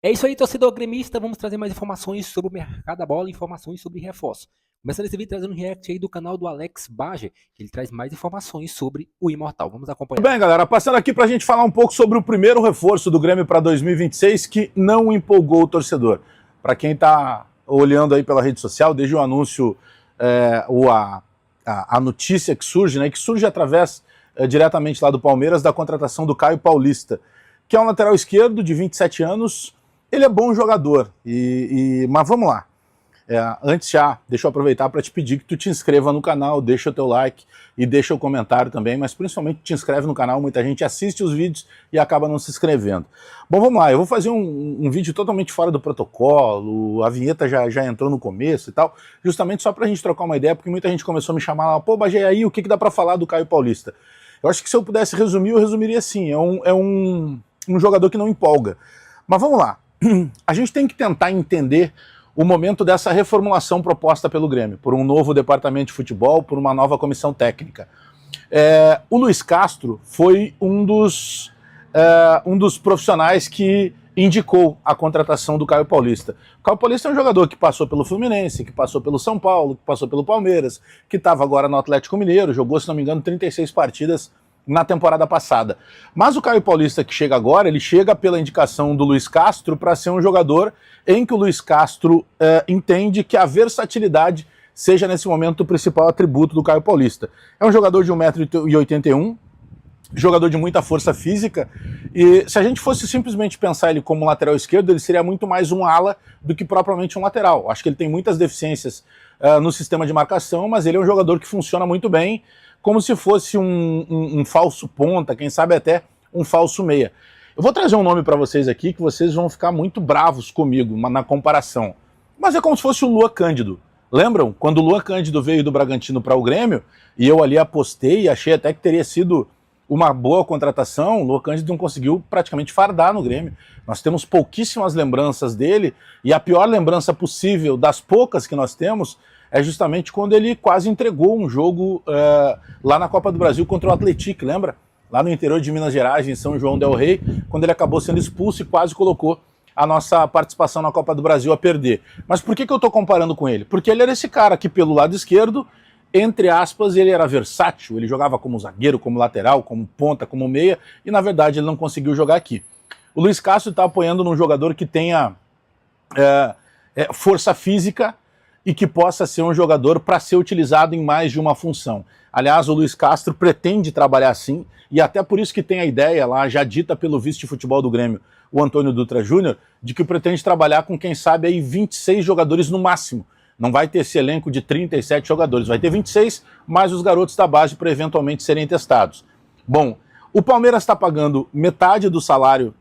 É isso aí, torcedor gremista. Vamos trazer mais informações sobre o mercado da bola e informações sobre reforço. Começando esse vídeo trazendo um react aí do canal do Alex Bager, que ele traz mais informações sobre o Imortal. Vamos acompanhar. Tudo bem, galera? Passando aqui pra gente falar um pouco sobre o primeiro reforço do Grêmio para 2026 que não empolgou o torcedor. Para quem tá olhando aí pela rede social, desde o anúncio ou a notícia que surge, né, que surge através diretamente lá do Palmeiras, da contratação do Caio Paulista, que é um lateral esquerdo de 27 anos. Ele é bom jogador, mas vamos lá. Antes deixa eu aproveitar para te pedir que tu te inscreva no canal, deixa o teu like e deixa o comentário também, mas principalmente te inscreve no canal. Muita gente assiste os vídeos e acaba não se inscrevendo. Bom, vamos lá, eu vou fazer um vídeo totalmente fora do protocolo, a vinheta já entrou no começo e tal, justamente só para a gente trocar uma ideia, porque muita gente começou a me chamar lá, pô, Bagé, aí o que dá para falar do Caio Paulista? Eu acho que se eu pudesse resumir, eu resumiria assim, é um jogador que não empolga. Mas vamos lá, a gente tem que tentar entender o momento dessa reformulação proposta pelo Grêmio, por um novo departamento de futebol, por uma nova comissão técnica. O Luiz Castro foi um dos profissionais que indicou a contratação do Caio Paulista. O Caio Paulista é um jogador que passou pelo Fluminense, que passou pelo São Paulo, que passou pelo Palmeiras, que estava agora no Atlético Mineiro, jogou, se não me engano, 36 partidas na temporada passada. Mas o Caio Paulista que chega agora, ele chega pela indicação do Luiz Castro para ser um jogador em que o Luiz Castro entende que a versatilidade seja nesse momento o principal atributo do Caio Paulista. É um jogador de 1,81 m, jogador de muita força física, e se a gente fosse simplesmente pensar ele como lateral esquerdo, ele seria muito mais um ala do que propriamente um lateral. Acho que ele tem muitas deficiências no sistema de marcação, mas ele é um jogador que funciona muito bem, como se fosse um falso ponta, quem sabe até um falso meia. Eu vou trazer um nome para vocês aqui que vocês vão ficar muito bravos comigo na comparação. Mas é como se fosse o Luan Cândido. Lembram? Quando o Luan Cândido veio do Bragantino para o Grêmio, e eu ali apostei e achei até que teria sido uma boa contratação, o Luan Cândido não conseguiu praticamente fardar no Grêmio. Nós temos pouquíssimas lembranças dele, e a pior lembrança possível das poucas que nós temos é justamente quando ele quase entregou um jogo lá na Copa do Brasil contra o Atlético, lembra? Lá no interior de Minas Gerais, em São João del Rei, quando ele acabou sendo expulso e quase colocou a nossa participação na Copa do Brasil a perder. Mas por que eu estou comparando com ele? Porque ele era esse cara que pelo lado esquerdo, entre aspas, ele era versátil, ele jogava como zagueiro, como lateral, como ponta, como meia, e na verdade ele não conseguiu jogar aqui. O Luiz Castro está apoiando num jogador que tenha força física e que possa ser um jogador para ser utilizado em mais de uma função. Aliás, o Luiz Castro pretende trabalhar assim, e até por isso que tem a ideia lá, já dita pelo vice de futebol do Grêmio, o Antônio Dutra Júnior, de que pretende trabalhar com, quem sabe, aí 26 jogadores no máximo. Não vai ter esse elenco de 37 jogadores, vai ter 26, mais os garotos da base para eventualmente serem testados. Bom, o Palmeiras está pagando metade do salário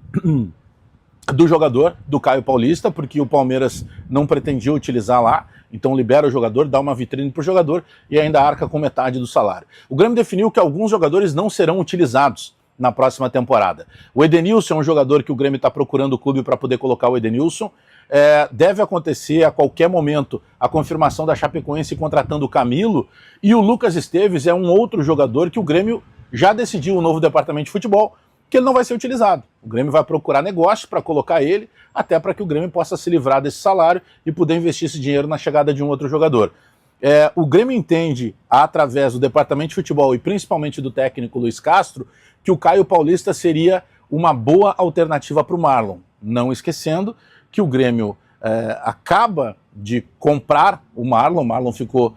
do jogador, do Caio Paulista, porque o Palmeiras não pretendia utilizar lá, então libera o jogador, dá uma vitrine para o jogador e ainda arca com metade do salário. O Grêmio definiu que alguns jogadores não serão utilizados na próxima temporada. O Edenilson é um jogador que o Grêmio está procurando o clube para poder colocar o Edenilson. Deve acontecer a qualquer momento a confirmação da Chapecoense contratando o Camilo, e o Lucas Esteves é um outro jogador que o Grêmio já decidiu, o novo departamento de futebol, que ele não vai ser utilizado. O Grêmio vai procurar negócio para colocar ele, até para que o Grêmio possa se livrar desse salário e poder investir esse dinheiro na chegada de um outro jogador. O Grêmio entende, através do departamento de futebol e principalmente do técnico Luiz Castro, que o Caio Paulista seria uma boa alternativa para o Marlon. Não esquecendo que o Grêmio acaba de comprar o Marlon ficou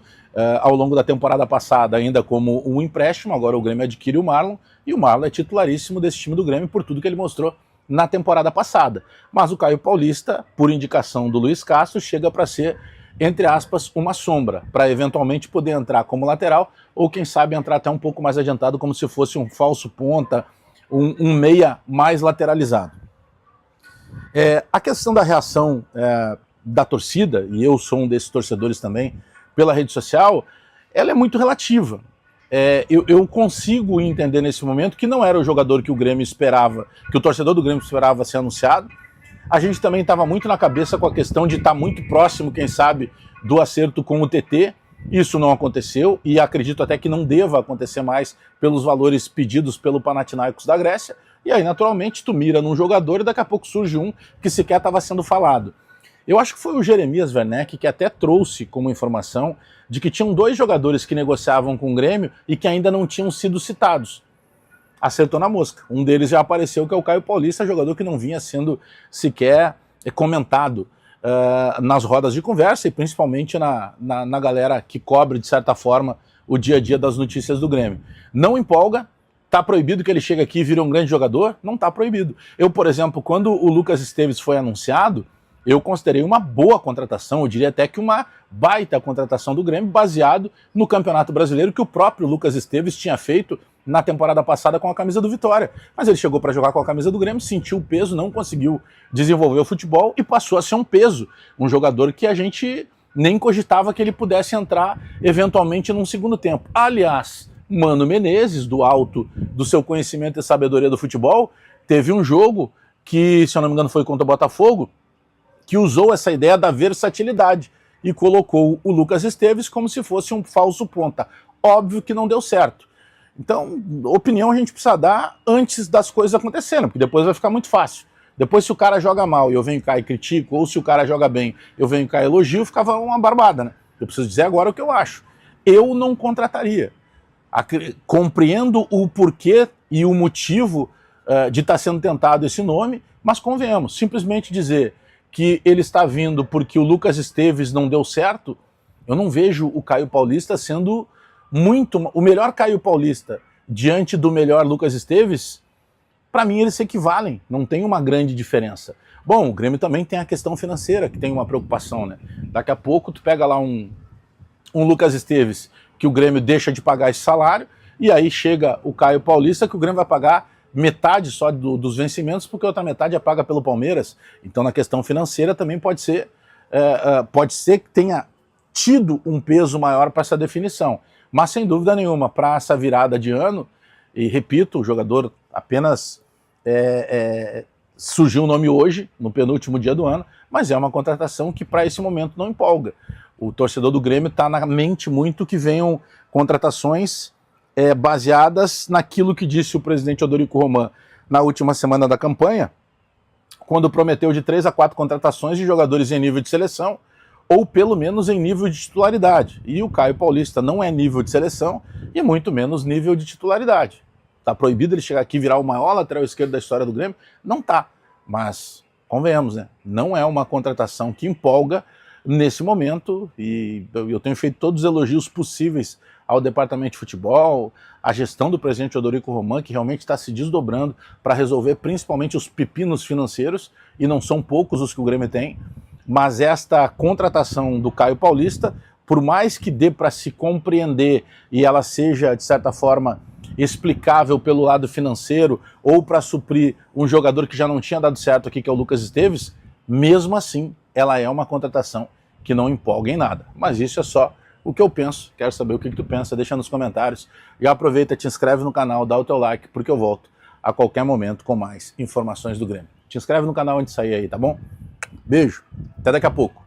ao longo da temporada passada ainda como um empréstimo, agora o Grêmio adquire o Marlon, e o Marlon é titularíssimo desse time do Grêmio por tudo que ele mostrou na temporada passada. Mas o Caio Paulista, por indicação do Luiz Castro, chega para ser, entre aspas, uma sombra, para eventualmente poder entrar como lateral, ou quem sabe entrar até um pouco mais adiantado, como se fosse um falso ponta, um meia mais lateralizado. A questão da reação da torcida, e eu sou um desses torcedores também, pela rede social, ela é muito relativa. Eu consigo entender nesse momento que não era o jogador que o Grêmio esperava, que o torcedor do Grêmio esperava ser anunciado. A gente também estava muito na cabeça com a questão de estar muito próximo, quem sabe, do acerto com o TT. Isso não aconteceu e acredito até que não deva acontecer mais pelos valores pedidos pelo Panathinaikos da Grécia. E aí, naturalmente, tu mira num jogador e daqui a pouco surge um que sequer estava sendo falado. Eu acho que foi o Jeremias Werneck que até trouxe como informação de que tinham 2 jogadores que negociavam com o Grêmio e que ainda não tinham sido citados. Acertou na mosca. Um deles já apareceu, que é o Caio Paulista, jogador que não vinha sendo sequer comentado nas rodas de conversa e principalmente na galera que cobre, de certa forma, o dia a dia das notícias do Grêmio. Não empolga. Tá proibido que ele chegue aqui e vire um grande jogador? Não tá proibido. Eu, por exemplo, quando o Lucas Esteves foi anunciado, eu considerei uma boa contratação, eu diria até que uma baita contratação do Grêmio, baseado no Campeonato Brasileiro que o próprio Lucas Esteves tinha feito na temporada passada com a camisa do Vitória. Mas ele chegou para jogar com a camisa do Grêmio, sentiu o peso, não conseguiu desenvolver o futebol e passou a ser um peso. Um jogador que a gente nem cogitava que ele pudesse entrar eventualmente num segundo tempo. Aliás, Mano Menezes, do alto do seu conhecimento e sabedoria do futebol, teve um jogo que, se eu não me engano, foi contra o Botafogo, que usou essa ideia da versatilidade e colocou o Lucas Esteves como se fosse um falso ponta. Óbvio que não deu certo. Então, opinião a gente precisa dar antes das coisas acontecerem, porque depois vai ficar muito fácil. Depois, se o cara joga mal e eu venho cá e critico, ou se o cara joga bem eu venho cá e elogio, ficava uma barbada, né? Eu preciso dizer agora o que eu acho. Eu não contrataria. Compreendo o porquê e o motivo de estar sendo tentado esse nome, mas convenhamos, simplesmente dizer que ele está vindo porque o Lucas Esteves não deu certo, eu não vejo o Caio Paulista sendo o melhor Caio Paulista diante do melhor Lucas Esteves. Para mim eles se equivalem, não tem uma grande diferença. Bom, o Grêmio também tem a questão financeira, que tem uma preocupação, né? Daqui a pouco tu pega lá um Lucas Esteves, que o Grêmio deixa de pagar esse salário, e aí chega o Caio Paulista, que o Grêmio vai pagar metade só dos vencimentos, porque a outra metade é paga pelo Palmeiras. Então, na questão financeira, também pode ser que tenha tido um peso maior para essa definição. Mas, sem dúvida nenhuma, para essa virada de ano, e repito, o jogador apenas surgiu o nome hoje, no penúltimo dia do ano, mas é uma contratação que para esse momento não empolga. O torcedor do Grêmio está na mente muito que venham contratações baseadas naquilo que disse o presidente Odorico Roman na última semana da campanha, quando prometeu de 3 a 4 contratações de jogadores em nível de seleção, ou pelo menos em nível de titularidade. E o Caio Paulista não é nível de seleção e muito menos nível de titularidade. Está proibido ele chegar aqui e virar o maior lateral esquerdo da história do Grêmio? Não tá. Mas, convenhamos, né? Não é uma contratação que empolga nesse momento, e eu tenho feito todos os elogios possíveis ao departamento de futebol, à gestão do presidente Odorico Roman, que realmente está se desdobrando para resolver principalmente os pepinos financeiros, e não são poucos os que o Grêmio tem, mas esta contratação do Caio Paulista, por mais que dê para se compreender e ela seja, de certa forma, explicável pelo lado financeiro, ou para suprir um jogador que já não tinha dado certo aqui, que é o Lucas Esteves, mesmo assim, ela é uma contratação que não empolga em nada. Mas isso é só o que eu penso. Quero saber o que tu pensa, deixa nos comentários. E aproveita, te inscreve no canal, dá o teu like, porque eu volto a qualquer momento com mais informações do Grêmio. Te inscreve no canal antes de sair aí, tá bom? Beijo, até daqui a pouco.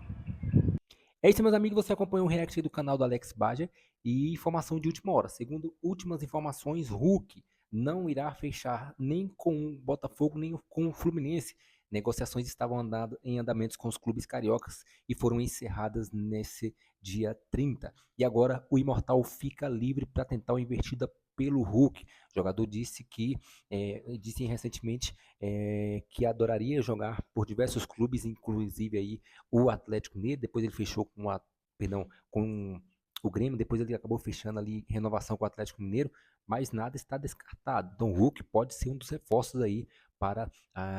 É isso, meus amigos, você acompanha o react aí do canal do Alex Baja e informação de última hora. Segundo últimas informações, Hulk não irá fechar nem com o Botafogo, nem com o Fluminense. Negociações estavam em andamentos com os clubes cariocas e foram encerradas nesse dia 30. E agora o Imortal fica livre para tentar uma invertida pelo Hulk. O jogador disse recentemente que adoraria jogar por diversos clubes, inclusive aí o Atlético Mineiro. Depois ele fechou com o Grêmio, depois ele acabou fechando ali renovação com o Atlético Mineiro, mas nada está descartado. Então o Hulk pode ser um dos reforços aí para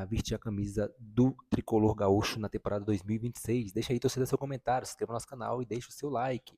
vestir a camisa do Tricolor Gaúcho na temporada 2026. Deixa aí, torcedor, seu comentário, se inscreva no nosso canal e deixa o seu like.